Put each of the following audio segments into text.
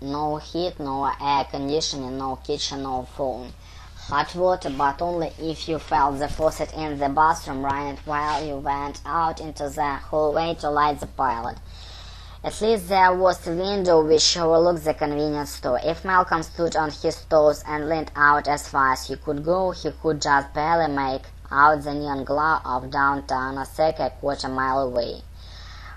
No heat, no air conditioning, no kitchen, no phone. Hot water, but only if you felt the faucet in the bathroom run it while you went out into the hallway to light the pilot. At least there was a window which overlooked the convenience store. If Malcolm stood on his toes and leaned out as far as he could go, he could just barely make out the neon glow of downtown Osaka a quarter-mile away.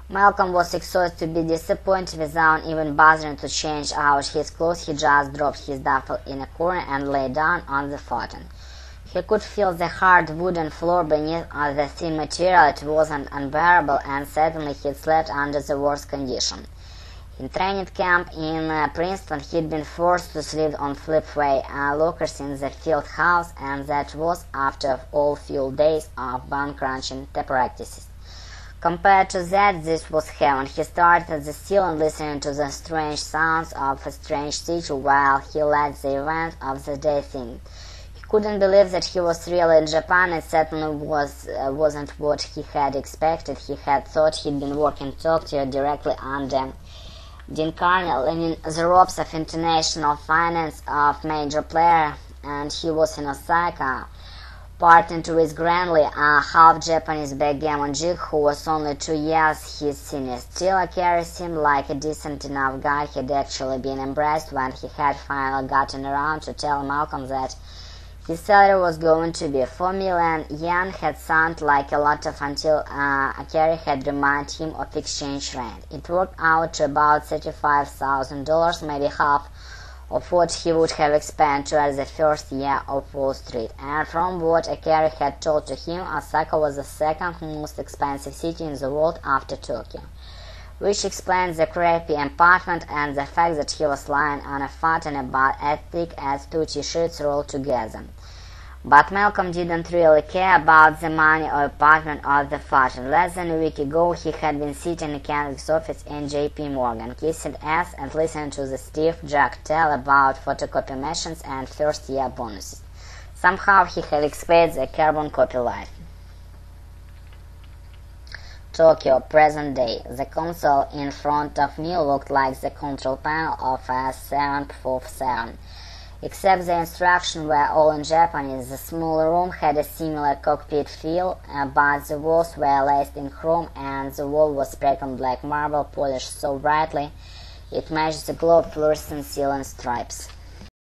Malcolm was exhausted to be disappointed. Without even bothering to change out his clothes, he just dropped his duffel in a corner and lay down on the futon. He could feel the hard wooden floor beneath the thin material. It wasn't unbearable, and certainly he'd slept under the worst condition. In training camp in Princeton, he'd been forced to sleep on flip-way lockers in the field house, and that was after all few days of bone-crunching practices. Compared to that, this was heaven. He started at the ceiling listening to the strange sounds of a strange city while he let the events of the day sink. He couldn't believe that he was really in Japan. It certainly wasn't what he had expected. He had thought he'd been working Tokyo directly under Dean Carney, learning the ropes of international finance of major player, and he was in Osaka, parting to his grandly half-Japanese backgammon jig who was only 2 years his senior. Still, Kerry seemed like a decent enough guy. He'd actually been embraced when he had finally gotten around to tell Malcolm that his salary was going to be 4 million yen. Had sounded like a lot of until Kerry had reminded him of exchange rate. It worked out to about $35,000, maybe half of what he would have expended towards the first year of Wall Street. And from what Kerry had told to him, Osaka was the second most expensive city in the world after Tokyo, which explains the crappy apartment and the fact that he was lying on a futon about as thick as 2 t-shirts rolled together. But Malcolm didn't really care about the money or apartment or the futon. Less than a week ago, he had been sitting in Kenrick's office in J.P. Morgan, kissing ass and listening to the stiff Jack tell about photocopy machines and first-year bonuses. Somehow he had escaped the carbon copy life. Tokyo, present day. The console in front of me looked like the control panel of a 747. Except the instructions were all in Japanese. The smaller room had a similar cockpit feel, but the walls were laced in chrome and the wall was speckled black marble polished so brightly it matched the globe fluorescent ceiling stripes.